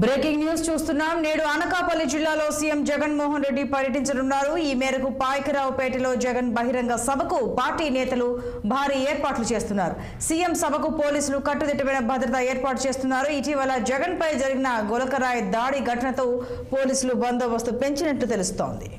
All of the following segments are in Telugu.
బ్రేకింగ్ న్యూస్ చూస్తున్నాం. నేడు అనకాపల్లి జిల్లాలో సీఎం జగన్మోహన్ రెడ్డి పర్యటించనున్నారు. ఈ మేరకు పాయకరావుపేటలో జగన్ బహిరంగ సభకు పార్టీ నేతలు భారీ ఏర్పాట్లు చేస్తున్నారు. సీఎం సభకు పోలీసులు కట్టుదిట్టమైన భద్రత ఏర్పాటు చేస్తున్నారు. ఇటీవల జగన్ పై జరిగిన గొలకరాయి దాడి ఘటనతో పోలీసులు బందోబస్తు పెంచినట్టు తెలుస్తోంది.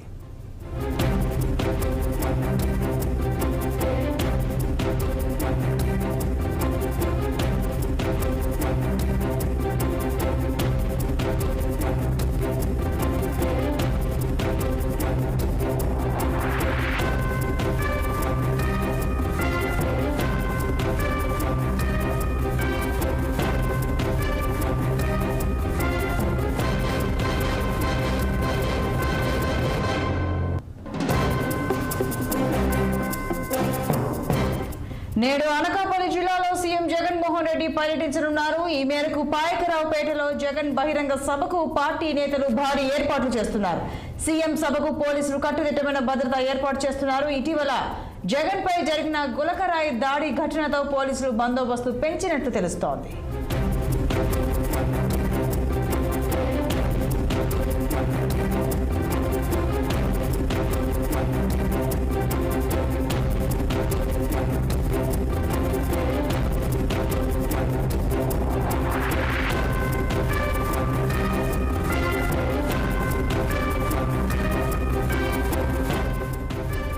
నేడు అనకాపల్లి జిల్లాలో సీఎం జగన్మోహన్ రెడ్డి పర్యటించనున్నారు. ఈ మేరకు పాయకరావుపేటలో జగన్ బహిరంగ సభకు పార్టీ నేతలు భారీ ఏర్పాట్లు చేస్తున్నారు. సీఎం సభకు పోలీసులు కట్టుదిట్టమైన భద్రత ఏర్పాటు చేస్తున్నారు. ఇటీవల జగన్ పై జరిగిన గులకరాయి దాడి ఘటనతో పోలీసులు బందోబస్తు పెంచినట్లు తెలుస్తోంది.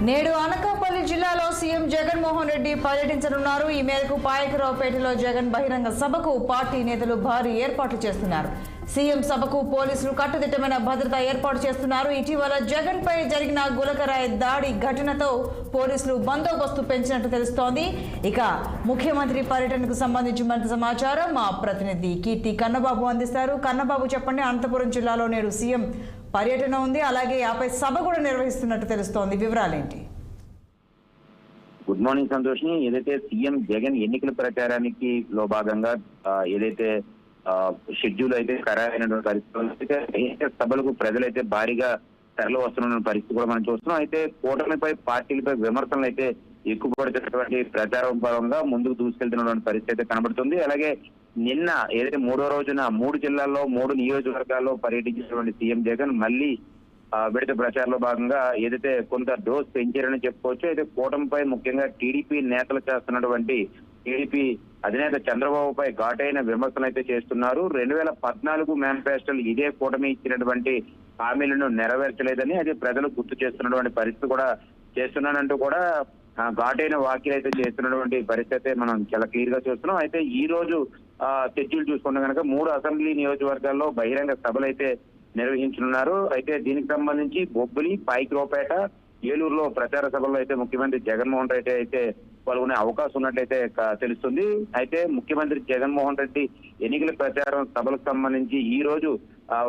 నేడు అనకాపల్లి జిల్లాలో సీఎం జగన్మోహన్ రెడ్డి పర్యటించనున్నారు. ఈ మేరకు పాయకరావుపేటలో జగన్ బహిరంగ సభకు పార్టీ నేతలు భారీ ఏర్పాట్లు చేస్తున్నారు. సీఎం సభకు పోలీసులు కట్టుదిట్టమైన భద్రత ఏర్పాటు చేస్తున్నారు. ఇటీవల జగన్ పై జరిగిన గులకరాయి దాడి ఘటనతో పోలీసులు బందోబస్తు పెంచినట్టు తెలుస్తోంది. ఇక ముఖ్యమంత్రి పర్యటనకు సంబంధించి మరింత సమాచారం మా ప్రతినిధి కీర్తి కన్నబాబు అందిస్తారు. కన్నబాబు చెప్పండి, అనంతపురం జిల్లాలో నేడు సీఎం పర్యటన ఉంది, అలాగే ఆపై సభ కూడా నిర్వహిస్తున్నట్టు తెలుస్తోంది. వివరాలేంటి? గుడ్ మార్నింగ్ సంతోష్ని. ఏదైతే సీఎం జగన్ ఎన్నికల ప్రచారానికి లో భాగంగా ఏదైతే షెడ్యూల్ అయితే ఖరారైనటువంటి పరిస్థితులు సభలకు ప్రజలైతే భారీగా తరలి వస్తున్న పరిస్థితి కూడా మనం చూస్తున్నాం. అయితే కూటమిపై పార్టీలపై విమర్శలు అయితే ఎక్కువ పడుతున్నటువంటి ప్రచారం భాగంగా ముందుకు దూసుకెళ్తున్నటువంటి పరిస్థితి అయితే కనబడుతుంది. అలాగే నిన్న ఏదైతే 3వ రోజున 3 జిల్లాల్లో 3 నియోజకవర్గాల్లో పర్యటించినటువంటి సీఎం జగన్ మళ్ళీ విడత ప్రచారంలో భాగంగా ఏదైతే కొంత డోస్ పెంచారని చెప్పుకోవచ్చు. అయితే కూటమిపై ముఖ్యంగా టీడీపీ నేతలు చేస్తున్నటువంటి టీడీపీ అధినేత చంద్రబాబుపై ఘాటైన విమర్శలు అయితే చేస్తున్నారు. 2014 మేనిఫెస్టోలు ఇదే కూటమి ఇచ్చినటువంటి హామీలను నెరవేర్చలేదని అది ప్రజలు గుర్తు చేస్తున్నటువంటి పరిస్థితి కూడా చేస్తున్నానంటూ కూడా ఘాటైన వ్యాఖ్యలు అయితే చేస్తున్నటువంటి పరిస్థితి మనం చాలా క్లియర్ గా చూస్తున్నాం. అయితే ఈ రోజు షెడ్యూల్ చూసుకుంటే కనుక 3 అసెంబ్లీ నియోజకవర్గాల్లో బహిరంగ సభలు అయితే నిర్వహించనున్నారు. అయితే దీనికి సంబంధించి బొబ్బిలి, పాయకరావుపేట, ఏలూరులో ప్రచార సభల్లో అయితే ముఖ్యమంత్రి జగన్మోహన్ రెడ్డి అయితే పాల్గొనే అవకాశం ఉన్నట్లయితే తెలుస్తుంది. అయితే ముఖ్యమంత్రి జగన్మోహన్ రెడ్డి ఎన్నికల ప్రచారం సభలకు సంబంధించి ఈ రోజు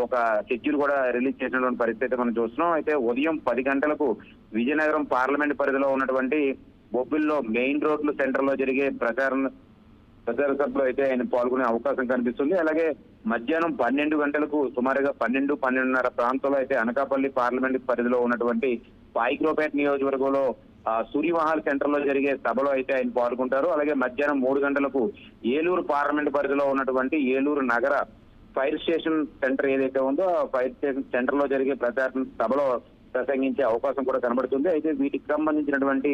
ఒక షెడ్యూల్ కూడా రిలీజ్ చేసినటువంటి పరిస్థితి మనం చూస్తున్నాం. అయితే ఉదయం 10 గంటలకు విజయనగరం పార్లమెంట్ పరిధిలో ఉన్నటువంటి బొబ్బిల్లో మెయిన్ రోడ్లు సెంటర్ లో జరిగే ప్రచార సభలో అయితే ఆయన పాల్గొనే అవకాశం కనిపిస్తుంది. అలాగే మధ్యాహ్నం 12 గంటలకు సుమారుగా 12-12:30 ప్రాంతంలో అయితే అనకాపల్లి పార్లమెంట్ పరిధిలో ఉన్నటువంటి పాయకరావుపేట నియోజకవర్గంలో సూర్యమహల్ సెంటర్ లో జరిగే సభలో అయితే ఆయన పాల్గొంటారు. అలాగే మధ్యాహ్నం 3 గంటలకు ఏలూరు పార్లమెంట్ పరిధిలో ఉన్నటువంటి ఏలూరు నగర ఫైర్ స్టేషన్ సెంటర్ ఏదైతే ఉందో ఆ ఫైర్ స్టేషన్ సెంటర్ లో జరిగే ప్రచార సభలో ప్రసంగించే అవకాశం కూడా కనబడుతుంది. అయితే వీటికి సంబంధించినటువంటి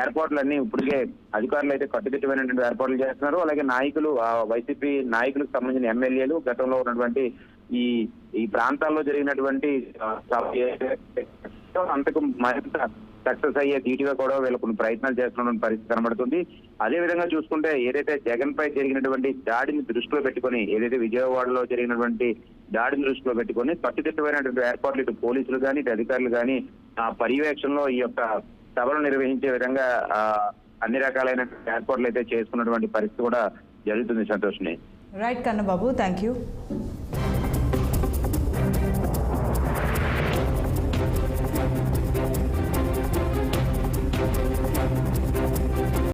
ఏర్పాట్లన్నీ ఇప్పటికే అధికారులు అయితే కట్టుదిట్టమైనటువంటి ఏర్పాట్లు చేస్తున్నారు. అలాగే నాయకులు వైసీపీ నాయకులకు సంబంధించిన ఎమ్మెల్యేలు గతంలో ఉన్నటువంటి ఈ ప్రాంతాల్లో జరిగినటువంటి అంతకు మరింత సక్సెస్ అయ్యే ధీటుగా కూడా వీళ్ళు కొన్ని ప్రయత్నాలు చేస్తున్న పరిస్థితి కనబడుతుంది. అదే విధంగా చూసుకుంటే ఏదైతే జగన్ పై జరిగినటువంటి దాడిని దృష్టిలో పెట్టుకొని ఏదైతే విజయవాడలో జరిగినటువంటి దాడిని దృష్టిలో పెట్టుకొని కట్టుదిట్టమైనటువంటి ఏర్పాట్లు ఇటు పోలీసులు కానీ ఇటు అధికారులు కానీ పర్యవేక్షణలో ఈ యొక్క సభలు నిర్వహించే విధంగా అన్ని రకాలైన ఏర్పాట్లు అయితే చేసుకున్నటువంటి పరిస్థితి కూడా జరుగుతుంది. సంతోష్ని. Right Kannababu, thank you.